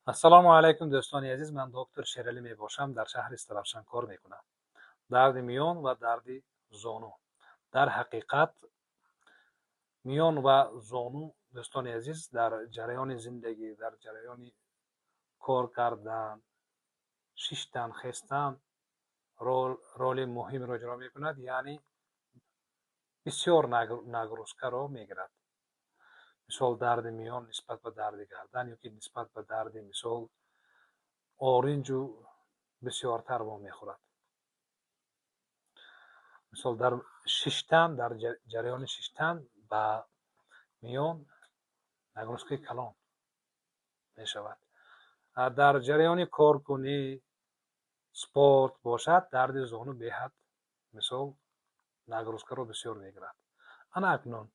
ассалому алайкум дӯстони азиз, ман доктор Шералӣ мебошам. Дар шаҳри Истарабшан кор мекунам. Дарди миён ва дарди зону. Дар ҳақиқат миён ва зону дӯстони азиз дар ҷараёни зиндагӣ, дар ҷараёни кор кардан, шиштан, хестан роли муҳимро иҷро мекунад, яъне бисёр нагрузкаро мегирад. мисол дарди миён нисбат ба дарди гардан ёки нисбат ба дарди мисол оринҷу бисёртар вом мехӯрад. мисол дар шиштан, дар ҷараёни шиштан ба миён нагрузкаи калон мешавад. Дар ҷараёни коркунӣ, спорт бошад, дарди зону беҳад мисол нагрузкаро бисёр мегирад. ана акнун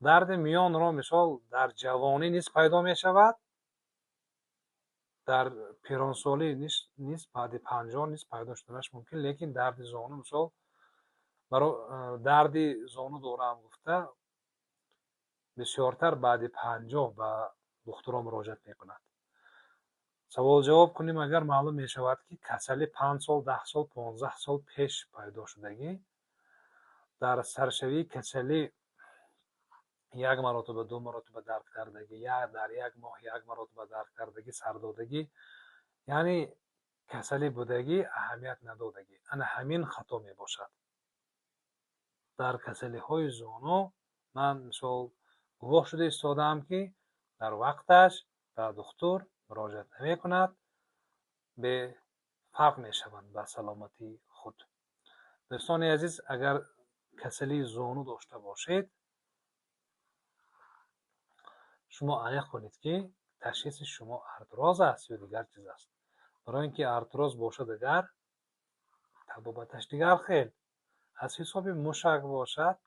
дарди миёнро мисол дар ҷавонӣ низ пайдо мешавад, дар пиронсолӣ низ баъди 50 низ пайдо шуданаш мумкин, лекин дарди зону мисол дарди зону дорам гуфта бисёртар баъди 50 ба духтурон муроҷиат мекунад. саволу-ҷавоб кунем, агар маълум мешавад ки касали 5 сол, 10 сол, 15 сол пеш пайдо шудагӣ, дар саршавии касалӣ 1 маротиба, 2 маротиба дард кардагӣ, дар 1 моҳ 1 маротиба дард кардагӣ, сардодагӣ, яъне касалӣ будагӣ, аҳамият надодагӣ, ана ҳамин хато мебошад. дар касалиҳои зону ман мисол гувоҳ шуда истодаам ки дар вақташ ба духтур муроҷиат намекунад, бефарқ мешаванд ба саломатии худ. дӯстони азиз, агар касалии зону дошта бошед, шумо аниқ кунед ки ташхиси шумо артроз аст ё дигар чиз аст. барои ин ки артроз бошад, агар табобаташ дигар хел. аз ҳисоби мушак бошад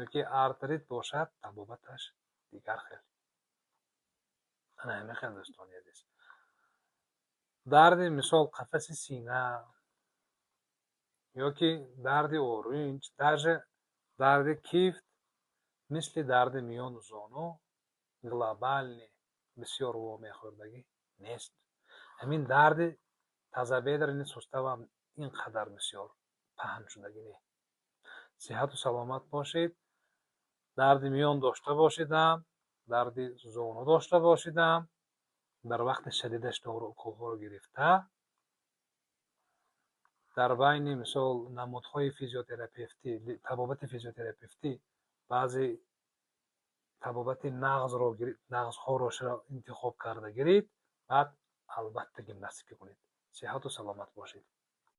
ёки артрит бошад, табобаташ дигар хел. ана ҳамин дӯстони азиз. дарди мисол қафаси сина ёки дарди оринҷ, даже дарди кифт мисли дарди миёну зону глобални бисёр вомехӯрдагӣ нест. ҳамин дарди тазабедрани суставам ин қадар бисёр паҳн шудагӣ не. сиҳату саломат бошед. дарди миён дошта бошидам, дарди зону дошта бошидам, дар вақти шадидаш уколҳоро гирифта, дар байни мисол намудҳои физиотерапевтӣ, табобати физиотерапевтӣ баъзе табобати нағзҳоро интихоб карда гиред, баъд албатта гимнастика кунед. сиҳату саломат бошед.